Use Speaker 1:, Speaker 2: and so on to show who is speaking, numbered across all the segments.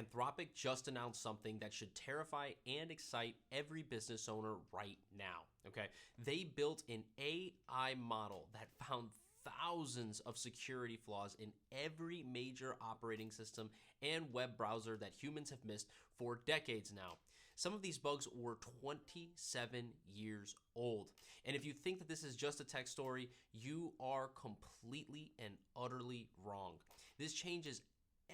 Speaker 1: Anthropic just announced something that should terrify and excite every business owner right now, okay? They built an AI model that found thousands of security flaws in every major operating system and web browser that humans have missed for decades now. Some of these bugs were 27 years old. And if you think that this is just a tech story, you are completely and utterly wrong. This changes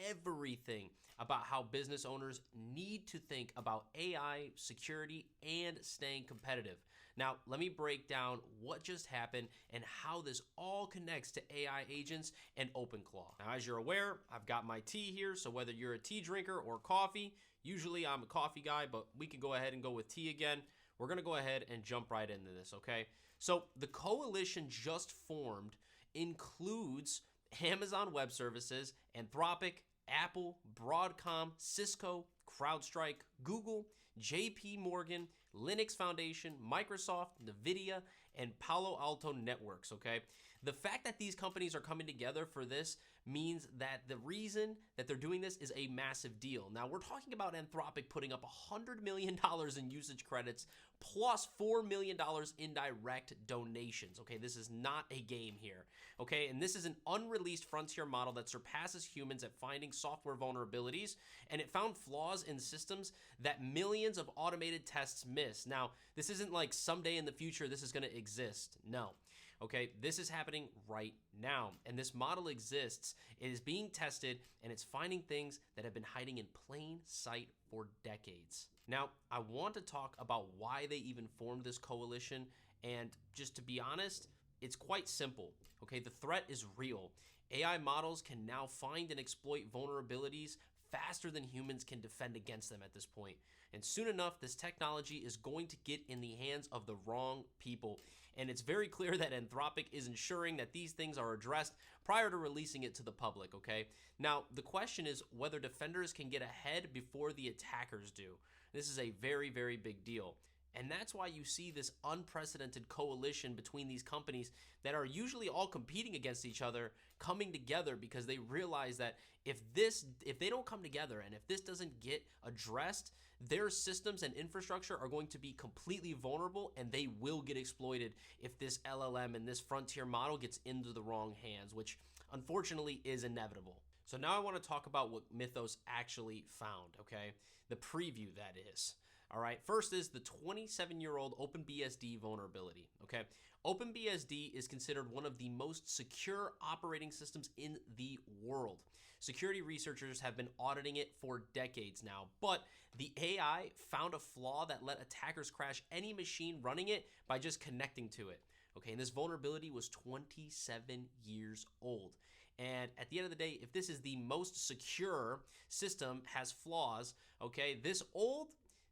Speaker 1: everything about how business owners need to think about AI, security, and staying competitive. Now, let me break down what just happened and how this all connects to AI agents and OpenClaw. Now, as you're aware, I've got my tea here, so whether you're a tea drinker or coffee, usually I'm a coffee guy, but we can go ahead and go with tea again. We're gonna go ahead and jump right into this, okay? So the coalition just formed includes Amazon Web Services, Anthropic, Apple, Broadcom, Cisco, CrowdStrike, Google, JP Morgan, Linux Foundation, Microsoft, NVIDIA, and Palo Alto Networks, okay? The fact that these companies are coming together for this means that the reason that they're doing this is a massive deal. Now, we're talking about Anthropic putting up $100 million in usage credits plus $4 million in direct donations, okay? This is not a game here, okay? And this is an unreleased frontier model that surpasses humans at finding software vulnerabilities, and it found flaws in systems that millions of automated tests miss. Now, this isn't like someday in the future this is going to exist. No. Okay, this is happening right now, and this model exists. It is being tested, and it's finding things that have been hiding in plain sight for decades. Now, I want to talk about why they even formed this coalition, and just to be honest, it's quite simple, okay? The threat is real. AI models can now find and exploit vulnerabilities faster than humans can defend against them at this point. And soon enough, this technology is going to get in the hands of the wrong people. And it's very clear that Anthropic is ensuring that these things are addressed prior to releasing it to the public, okay? Now, the question is whether defenders can get ahead before the attackers do. This is a very, very big deal. And that's why you see this unprecedented coalition between these companies that are usually all competing against each other coming together, because they realize that if they don't come together and if this doesn't get addressed, their systems and infrastructure are going to be completely vulnerable, and they will get exploited if this LLM and this frontier model gets into the wrong hands, which unfortunately is inevitable. So now I want to talk about what Mythos actually found, okay? The preview, that is. All right, first is the 27-year-old OpenBSD vulnerability, okay? OpenBSD is considered one of the most secure operating systems in the world. Security researchers have been auditing it for decades now, but the AI found a flaw that let attackers crash any machine running it by just connecting to it. Okay, and this vulnerability was 27 years old. And at the end of the day, if this is the most secure system, has flaws, okay, this old,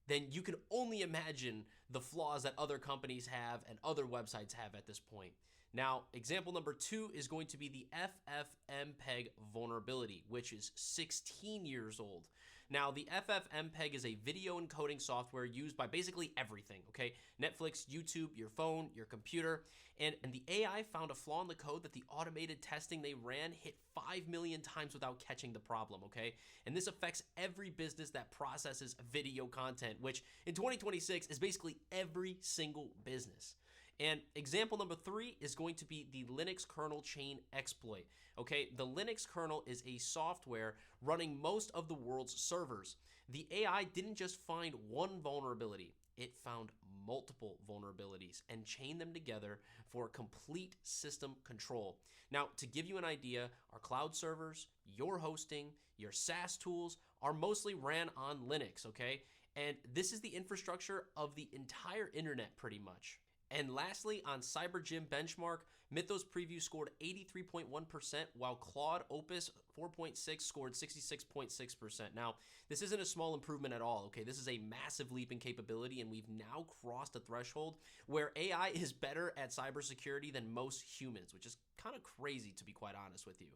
Speaker 1: then you can only imagine the flaws that other companies have and other websites have at this point. Now, example number 2 is going to be the FFmpeg vulnerability, which is 16 years old. Now, the FFmpeg is a video encoding software used by basically everything, okay? Netflix, YouTube, your phone, your computer, and the AI found a flaw in the code that the automated testing they ran hit 5 million times without catching the problem, okay? And this affects every business that processes video content, which in 2026 is basically every single business. And example number 3 is going to be the Linux kernel chain exploit. Okay, the Linux kernel is a software running most of the world's servers. The AI didn't just find one vulnerability. It found multiple vulnerabilities and chained them together for complete system control. Now, to give you an idea, our cloud servers, your hosting, your SaaS tools are mostly ran on Linux, okay? And this is the infrastructure of the entire internet pretty much. And lastly, on CyberGym benchmark, Mythos Preview scored 83.1%, while Claude Opus 4.6 scored 66.6%. Now, this isn't a small improvement at all, okay? This is a massive leap in capability, and we've now crossed a threshold where AI is better at cybersecurity than most humans, which is kind of crazy, to be quite honest with you.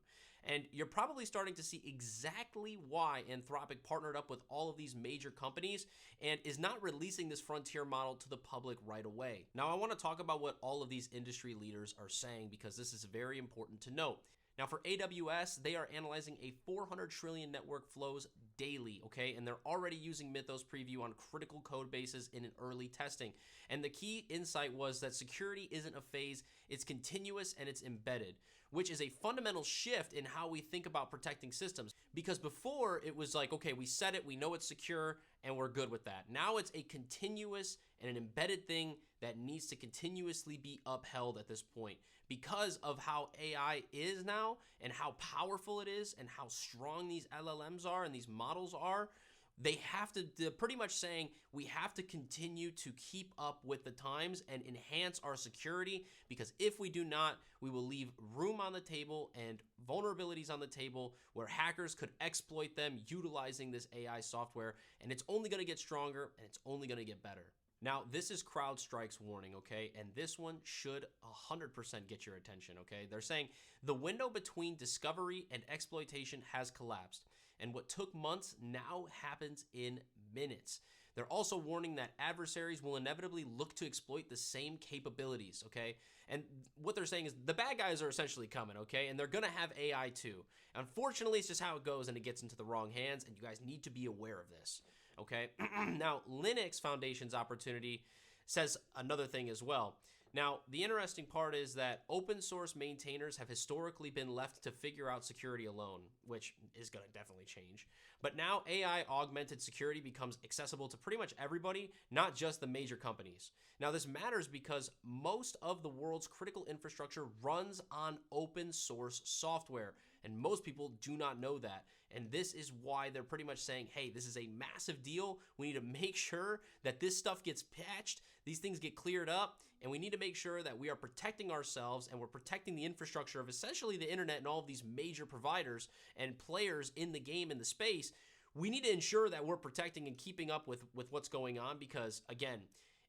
Speaker 1: And you're probably starting to see exactly why Anthropic partnered up with all of these major companies and is not releasing this frontier model to the public right away. Now, I want to talk about what all of these industry leaders are saying, because this is very important to note. Now, for AWS, they are analyzing a 400 trillion network flows daily, okay? And they're already using Mythos Preview on critical code bases in an early testing. And the key insight was that security isn't a phase, it's continuous and it's embedded, which is a fundamental shift in how we think about protecting systems. Because before it was like, okay, we set it, we know it's secure, and we're good with that. Now it's a continuous and an embedded thing that needs to continuously be upheld at this point because of how AI is now and how powerful it is and how strong these LLMs are and these models are. They're pretty much saying we have to continue to keep up with the times and enhance our security, because if we do not, we will leave room on the table and vulnerabilities on the table where hackers could exploit them utilizing this AI software, and it's only going to get stronger and it's only going to get better. Now, this is CrowdStrike's warning, okay? And this one should 100% get your attention, okay? They're saying the window between discovery and exploitation has collapsed, and what took months now happens in minutes. They're also warning that adversaries will inevitably look to exploit the same capabilities, okay? And what they're saying is the bad guys are essentially coming, okay? And they're gonna have AI too. Unfortunately, it's just how it goes and it gets into the wrong hands, and you guys need to be aware of this. Okay, now Linux Foundation's opportunity says another thing as well. Now, the interesting part is that open source maintainers have historically been left to figure out security alone, which is going to definitely change. But now AI augmented security becomes accessible to pretty much everybody, not just the major companies. Now, this matters because most of the world's critical infrastructure runs on open source software, and most people do not know that. And this is why they're pretty much saying, hey, this is a massive deal. We need to make sure that this stuff gets patched, these things get cleared up, and we need to make sure that we are protecting ourselves and we're protecting the infrastructure of essentially the internet and all of these major providers and players in the game, in the space. We need to ensure that we're protecting and keeping up with what's going on, because again,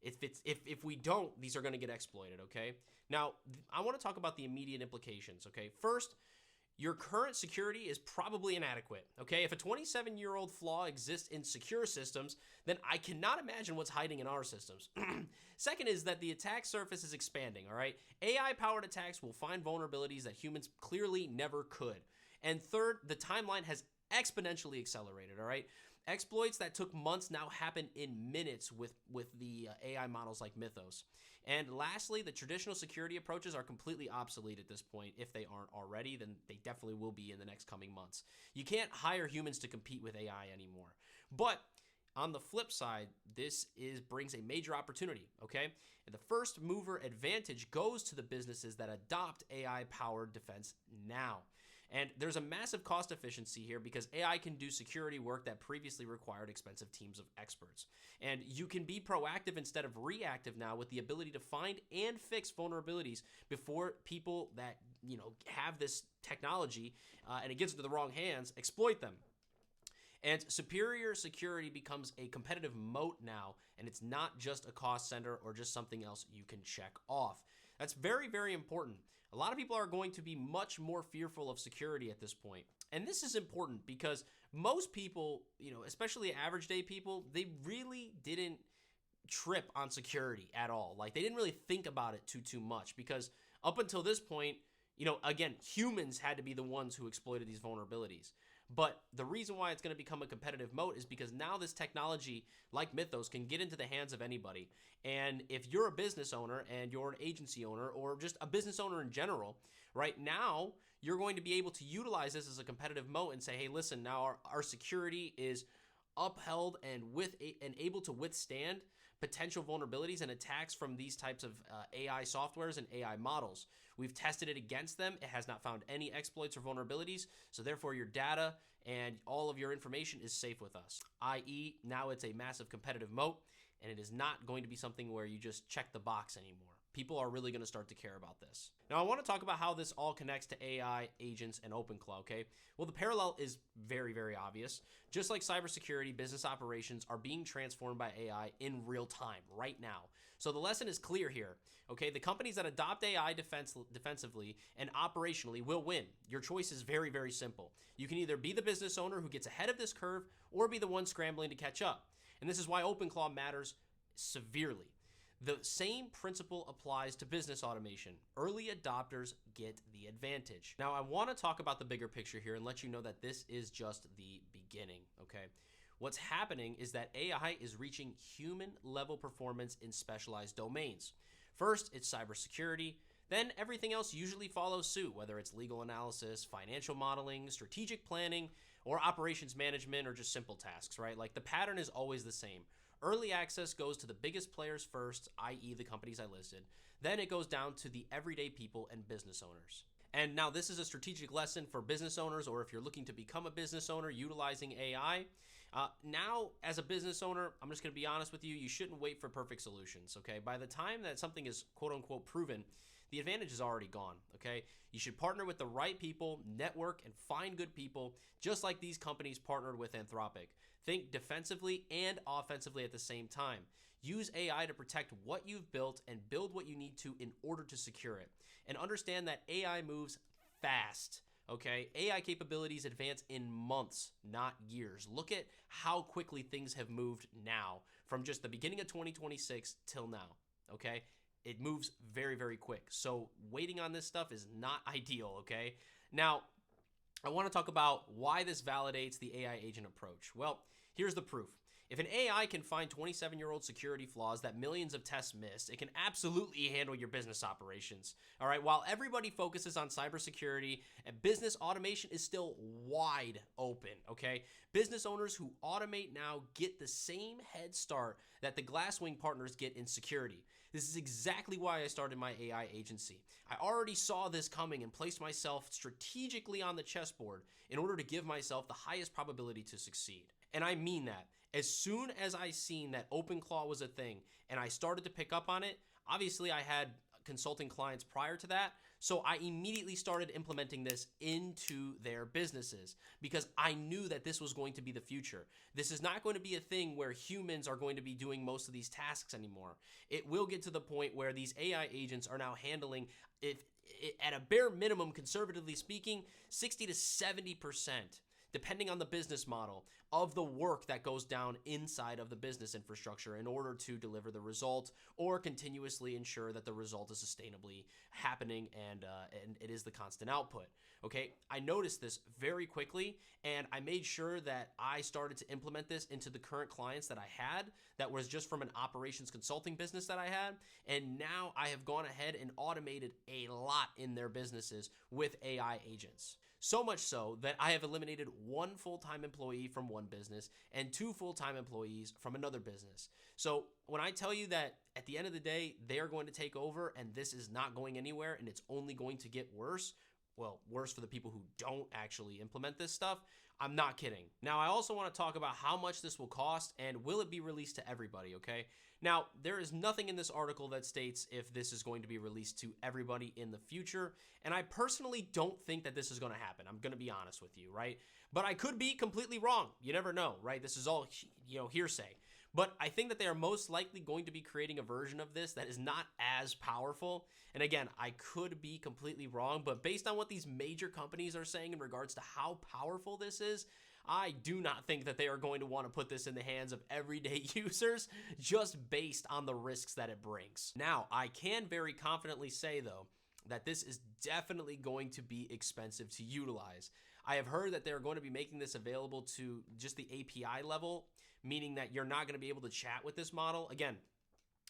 Speaker 1: if we don't, these are going to get exploited, okay? Now, I want to talk about the immediate implications, okay? First, your current security is probably inadequate, okay? If a 27-year-old flaw exists in secure systems, then I cannot imagine what's hiding in our systems. Second is that the attack surface is expanding, all right? AI-powered attacks will find vulnerabilities that humans clearly never could. And third, the timeline has exponentially accelerated, all right? Exploits that took months now happen in minutes with the AI models like Mythos. And lastly, the traditional security approaches are completely obsolete at this point. If they aren't already, then they definitely will be in the next coming months. You can't hire humans to compete with AI anymore. But on the flip side, this brings a major opportunity, okay? And the first mover advantage goes to the businesses that adopt AI-powered defense now. And there's a massive cost efficiency here because AI can do security work that previously required expensive teams of experts. And you can be proactive instead of reactive now with the ability to find and fix vulnerabilities before people that, have this technology and it gets into the wrong hands, exploit them. And superior security becomes a competitive moat now, and it's not just a cost center or just something else you can check off. That's very, very important. A lot of people are going to be much more fearful of security at this point. And this is important because most people, especially average day people, they really didn't trip on security at all. Like, they didn't really think about it too much because up until this point, again, humans had to be the ones who exploited these vulnerabilities. But the reason why it's going to become a competitive moat is because now this technology, like Mythos, can get into the hands of anybody. And if you're a business owner and you're an agency owner or just a business owner in general, right now, you're going to be able to utilize this as a competitive moat and say, hey, listen, now our security is upheld and able to withstand potential vulnerabilities and attacks from these types of AI softwares and AI models. We've tested it against them. It has not found any exploits or vulnerabilities, so therefore your data and all of your information is safe with us, i.e. now it's a massive competitive moat, and it is not going to be something where you just check the box anymore. People are really going to start to care about this. Now, I want to talk about how this all connects to AI, agents, and OpenClaw, okay? Well, the parallel is very, very obvious. Just like cybersecurity, business operations are being transformed by AI in real time, right now. So the lesson is clear here, okay? The companies that adopt AI defensively and operationally will win. Your choice is very, very simple. You can either be the business owner who gets ahead of this curve or be the one scrambling to catch up. And this is why OpenClaw matters severely. The same principle applies to business automation. Early adopters get the advantage. Now, I want to talk about the bigger picture here and let you know that this is just the beginning, okay? What's happening is that AI is reaching human-level performance in specialized domains. First, it's cybersecurity. Then everything else usually follows suit, whether it's legal analysis, financial modeling, strategic planning, or operations management, or just simple tasks, right? Like the pattern is always the same. Early access goes to the biggest players first, i.e. the companies I listed. Then it goes down to the everyday people and business owners. And now this is a strategic lesson for business owners, or if you're looking to become a business owner utilizing AI. Now, as a business owner, I'm just going to be honest with you, you shouldn't wait for perfect solutions, okay? By the time that something is quote-unquote proven, the advantage is already gone, okay? You should partner with the right people, network, and find good people, just like these companies partnered with Anthropic. Think defensively and offensively at the same time. Use AI to protect what you've built and build what you need to in order to secure it. And understand that AI moves fast, okay? AI capabilities advance in months, not years. Look at how quickly things have moved now, from just the beginning of 2026 till now, okay? It moves very, very quick. So waiting on this stuff is not ideal, okay? Now, I want to talk about why this validates the AI agent approach. Well, here's the proof. If an AI can find 27-year-old security flaws that millions of tests missed, it can absolutely handle your business operations. All right, while everybody focuses on cybersecurity, and business automation is still wide open, okay? Business owners who automate now get the same head start that the Glasswing partners get in security. This is exactly why I started my AI agency. I already saw this coming and placed myself strategically on the chessboard in order to give myself the highest probability to succeed. And I mean that. As soon as I seen that OpenClaw was a thing and I started to pick up on it, obviously I had consulting clients prior to that, so I immediately started implementing this into their businesses because I knew that this was going to be the future. This is not going to be a thing where humans are going to be doing most of these tasks anymore. It will get to the point where these AI agents are now handling, at a bare minimum, conservatively speaking, 60 to 70%. Depending on the business model, of the work that goes down inside of the business infrastructure in order to deliver the result or continuously ensure that the result is sustainably happening and it is the constant output. Okay, I noticed this very quickly and I made sure that I started to implement this into the current clients that I had that was just from an operations consulting business that I had. And now I have gone ahead and automated a lot in their businesses with AI agents. So much so that I have eliminated one full-time employee from one business and two full-time employees from another business. So when I tell you that at the end of the day, they are going to take over and this is not going anywhere and it's only going to get worse, well, worse for the people who don't actually implement this stuff, I'm not kidding. Now, I also want to talk about how much this will cost and will it be released to everybody, okay? Now, there is nothing in this article that states if this is going to be released to everybody in the future, and I personally don't think that this is going to happen. I'm going to be honest with you, right? But I could be completely wrong. You never know, right? This is all, hearsay. But I think that they are most likely going to be creating a version of this that is not as powerful. And again, I could be completely wrong, but based on what these major companies are saying in regards to how powerful this is, I do not think that they are going to want to put this in the hands of everyday users just based on the risks that it brings. Now, I can very confidently say, though, that this is definitely going to be expensive to utilize. I have heard that they're going to be making this available to just the API level, meaning that you're not going to be able to chat with this model. Again,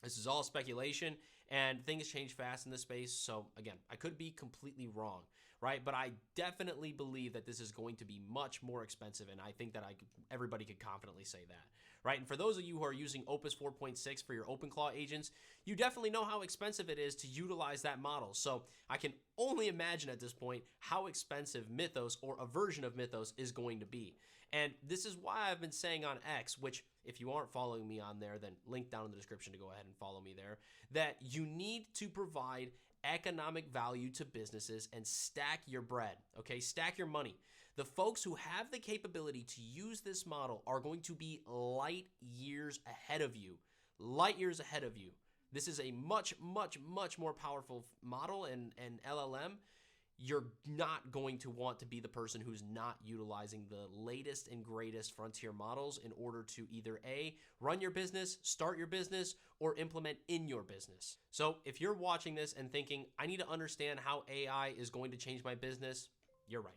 Speaker 1: this is all speculation and things change fast in this space. So again, I could be completely wrong, right? But I definitely believe that this is going to be much more expensive. And I think that everybody could confidently say that, right? And for those of you who are using Opus 4.6 for your OpenClaw agents, you definitely know how expensive it is to utilize that model. So I can only imagine at this point how expensive Mythos or a version of Mythos is going to be. And this is why I've been saying on X, which if you aren't following me on there, then link down in the description to go ahead and follow me there, that you need to provide economic value to businesses and stack your bread, okay? Stack your money. The folks who have the capability to use this model are going to be light years ahead of you. Light years ahead of you. This is a much, much, much more powerful model and LLM. you're not going to want to be the person who's not utilizing the latest and greatest frontier models in order to either A, run your business, start your business, or implement in your business. So if you're watching this and thinking, I need to understand how AI is going to change my business, you're right.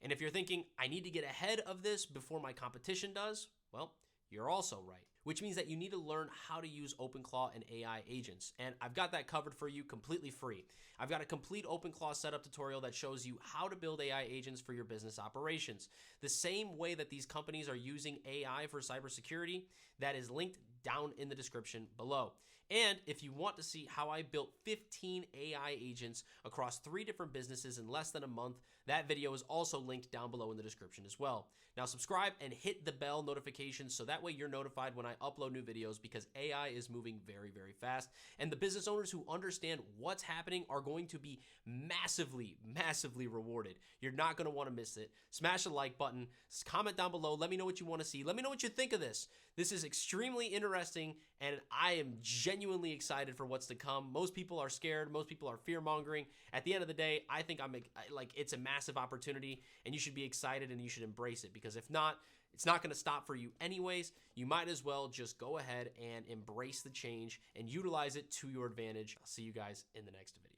Speaker 1: And if you're thinking, I need to get ahead of this before my competition does, well, you're also right. Which means that you need to learn how to use OpenClaw and AI agents. And I've got that covered for you completely free. I've got a complete OpenClaw setup tutorial that shows you how to build AI agents for your business operations. The same way that these companies are using AI for cybersecurity, that is linked down in the description below. And if you want to see how I built 15 AI agents across 3 different businesses in less than a month, that video is also linked down below in the description as well. Now subscribe and hit the bell notifications so that way you're notified when I upload new videos, because AI is moving very, very fast. And the business owners who understand what's happening are going to be massively, massively rewarded. You're not going to want to miss it. Smash the like button, comment down below, let me know what you want to see. Let me know what you think of this. This is extremely interesting, and I am genuinely excited for what's to come. Most people are scared. Most people are fear-mongering. At the end of the day, I think it's a massive opportunity, and you should be excited and you should embrace it, because if not, it's not going to stop for you anyways. You might as well just go ahead and embrace the change and utilize it to your advantage. I'll see you guys in the next video.